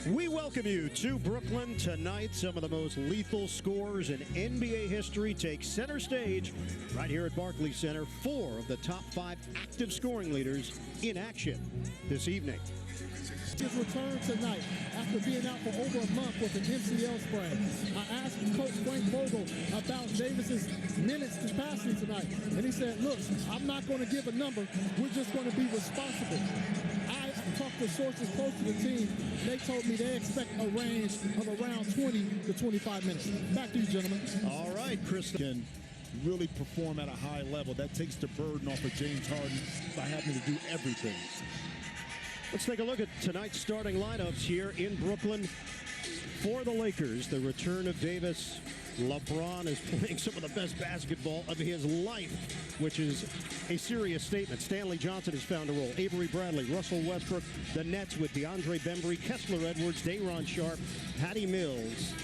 We welcome you to Brooklyn tonight. Some of the most lethal scorers in NBA history take center stage right here at Barclays Center. 4 of the top 5 active scoring leaders in action this evening. His return tonight after being out for over a month with an MCL sprain. I asked Coach Frank Vogel about Davis's minutes capacity tonight, and he said, look, I'm not going to give a number. We're just going to be responsible. I talked to sources close to the team. They told me they expect a range of around 20 to 25 minutes. Back to you, gentlemen. All right, Chris. Can really perform at a high level. That takes the burden off of James Harden by having to do everything. Let's take a look at tonight's starting lineups here in Brooklyn. For the Lakers, the return of Davis. LeBron is playing some of the best basketball of his life, which is a serious statement. Stanley Johnson has found a role. Avery Bradley, Russell Westbrook, the Nets with DeAndre Bembry, Kessler Edwards, Day'Ron Sharpe, Patty Mills,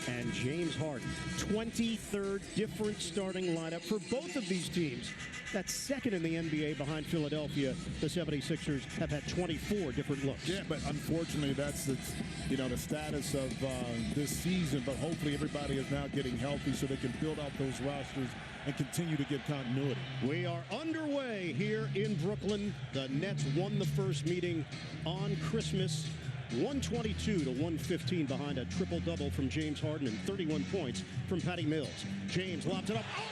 and James Harden. 23rd different starting lineup for both of these teams. That's second in the NBA behind Philadelphia. The 76ers have had 24 different looks. Yeah, but unfortunately, that's the status of this season. But hopefully everybody is now getting healthy so they can build out those rosters and continue to get continuity. We are underway here in Brooklyn. The Nets won the first meeting on Christmas. 122 to 115 behind a triple-double from James Harden and 31 points from Patty Mills. James lobs it up. Oh!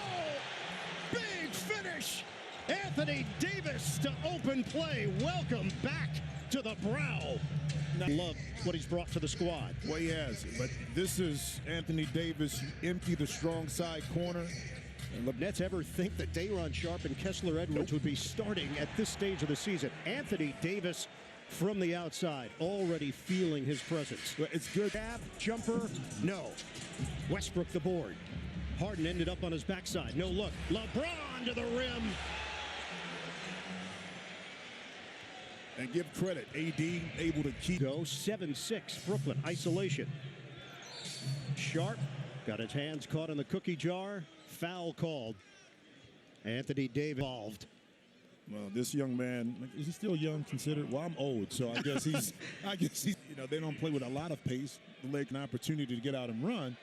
Big finish! Anthony Davis to open play. Welcome back to the Brow. Love what he's brought to the squad. Well, he has. But this is Anthony Davis. Empty the strong side corner. And the Nets ever think that Day'Ron Sharpe and Kessler Edwards would be starting at this stage of the season? Anthony Davis from the outside, already feeling his presence. It's good. Jab, jumper, no. Westbrook the board. Harden ended up on his backside. No look. LeBron to the rim. And give credit, AD able to keep. Go 7-6, Brooklyn, isolation. Sharpe got his hands caught in the cookie jar. Foul called. Anthony Davis involved. Well, this young man, is he still young considered? Well, I'm old, so I guess he's, they don't play with a lot of pace. The Lakers an opportunity to get out and run.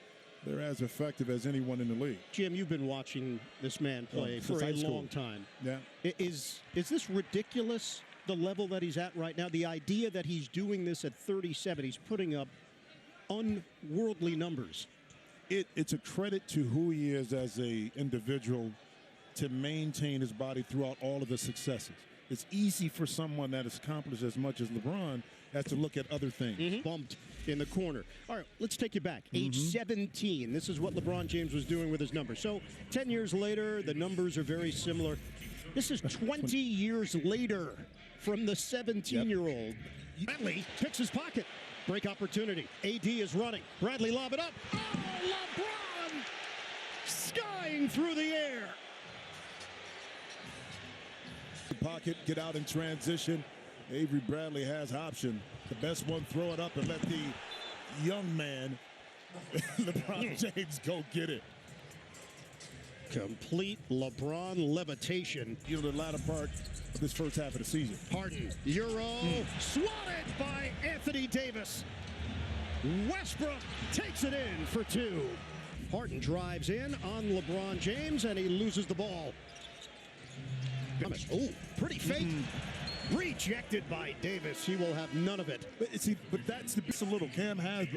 They're as effective as anyone in the league. Jim, you've been watching this man play for a long time. Yeah. Is this ridiculous, the level that he's at right now? The idea that he's doing this at 37, he's putting up unworldly numbers. It's a credit to who he is as an individual to maintain his body throughout all of the successes. It's easy for someone that has accomplished as much as LeBron has to look at other things. Bumped in the corner. All right, let's take you back. Age 17. This is what LeBron James was doing with his numbers. So 10 years later, the numbers are very similar. This is 20 years later from the 17-year-old. Bradley picks his pocket. Break opportunity. AD is running. Bradley lob it up. Oh, LeBron! Skying through the air. Pocket, get out in transition. Avery Bradley has option. The best one, throw it up and let the young man, LeBron James, go get it. Complete LeBron levitation. The latter part of this first half of the season. Harden, Euro, swatted by Anthony Davis. Westbrook takes it in for 2. Harden drives in on LeBron James, and he loses the ball. Oh, pretty fake. Rejected by Davis. He will have none of it. But that's a little Cam has,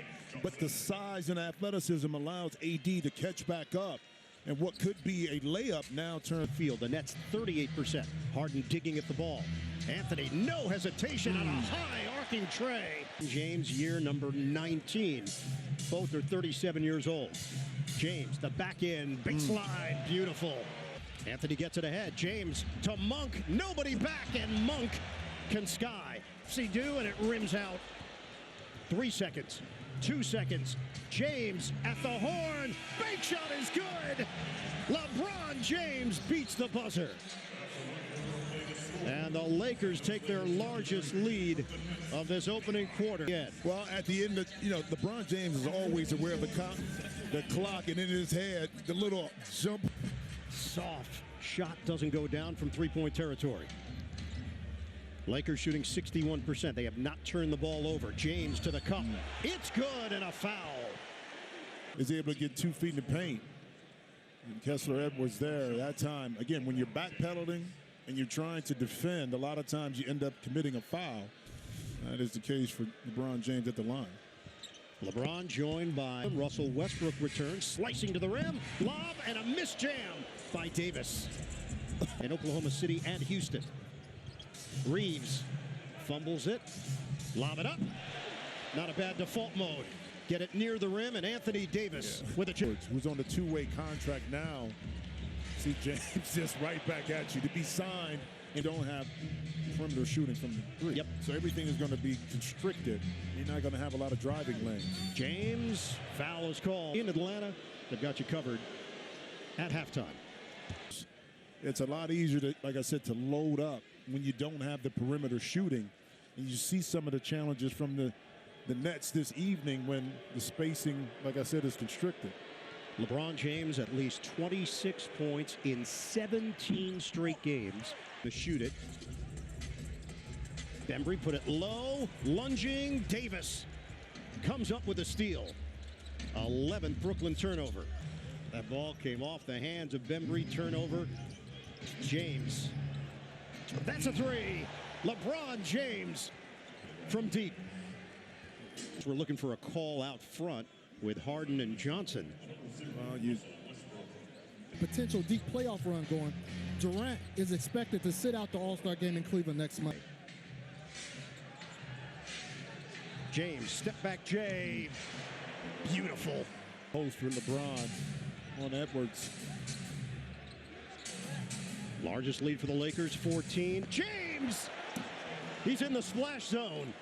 but the size and athleticism allows AD to catch back up. And what could be a layup now turn field. The Nets 38%. Harden digging at the ball. Anthony, no hesitation on a high arcing tray. James, year number 19. Both are 37 years old. James, the back end, big slide, beautiful. Anthony gets it ahead. James to Monk. Nobody back, and Monk can sky. See do, and it rims out. 3 seconds. 2 seconds. James at the horn. Bank shot is good. LeBron James beats the buzzer. And the Lakers take their largest lead of this opening quarter. Well, at the end of, LeBron James is always aware of the clock, and in his head, the little jump. Soft shot doesn't go down from three-point territory. Lakers shooting 61%. They have not turned the ball over. James to the cup. It's good, and a foul. Is able to get 2 feet in the paint. And Kessler Edwards there that time. Again, when you're backpedaling and you're trying to defend, a lot of times you end up committing a foul. That is the case for LeBron James at the line. LeBron joined by Russell Westbrook returns, slicing to the rim, lob, and a missed jam by Davis. In Oklahoma City and Houston. Reeves fumbles it, lob it up. Not a bad default mode. Get it near the rim, and Anthony Davis with a chip. Who's on the 2-way contract now. See James just right back at you. To be signed and don't have perimeter shooting from the 3. Yep. So everything is going to be constricted. You're not going to have a lot of driving lanes. James, foul is called. In Atlanta, they've got you covered at halftime. It's a lot easier to, like I said, to load up when you don't have the perimeter shooting. And you see some of the challenges from the Nets this evening when the spacing, like I said, is constricted. LeBron James at least 26 points in 17 straight games to shoot it. Bembry put it low, lunging. Davis comes up with a steal. 11th Brooklyn turnover. That ball came off the hands of Bembry. Turnover. James. That's a 3. LeBron James from deep. We're looking for a call out front with Harden and Johnson. Potential deep playoff run going. Durant is expected to sit out the All-Star game in Cleveland next month. James, step back J. Beautiful. Post for LeBron on Edwards. Largest lead for the Lakers, 14. James! He's in the splash zone.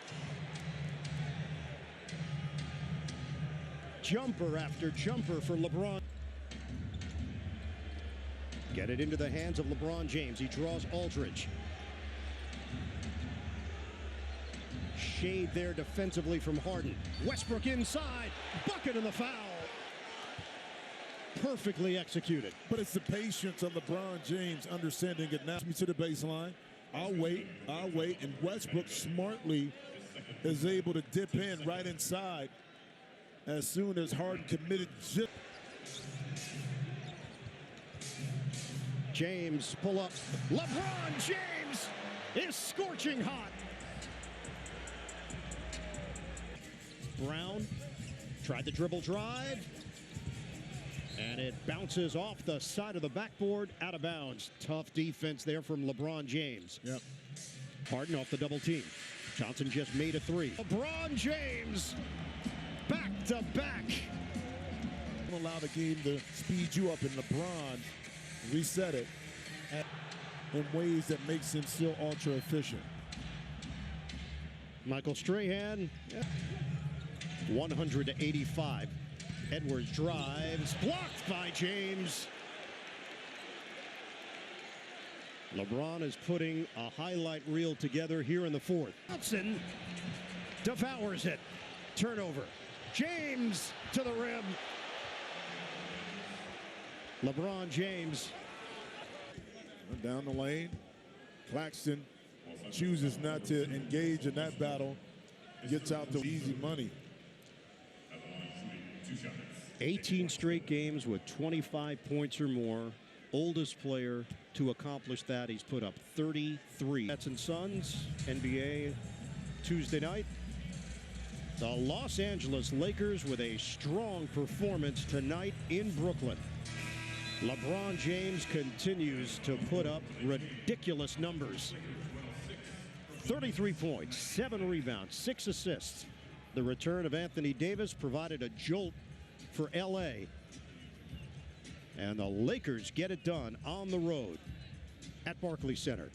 Jumper after jumper for LeBron. Get it into the hands of LeBron James. He draws Aldridge. Shade there defensively from Harden. Westbrook inside. Bucket and the foul. Perfectly executed. But it's the patience of LeBron James understanding it now. Me to the baseline. I'll wait. And Westbrook smartly is able to dip in right inside as soon as Harden committed. James pull up. LeBron James is scorching hot. Brown tried the dribble drive. And it bounces off the side of the backboard, out of bounds. Tough defense there from LeBron James. Yep. Harden off the double team. Johnson just made a 3. LeBron James, back to back. Allow the game to speed you up, and LeBron reset it in ways that makes him still ultra efficient. Michael Strahan, 185. Edwards drives, blocked by James. LeBron is putting a highlight reel together here in the 4th. Johnson devours it. Turnover. James to the rim. LeBron James. Down the lane. Claxton chooses not to engage in that battle. Gets out the easy money. 18 straight games with 25 points or more. Oldest player to accomplish that. He's put up 33. Nets and Suns, NBA Tuesday night. The Los Angeles Lakers with a strong performance tonight in Brooklyn. LeBron James continues to put up ridiculous numbers. 33 points, 7 rebounds, 6 assists. The return of Anthony Davis provided a jolt for LA. And the Lakers get it done on the road at Barclays Center.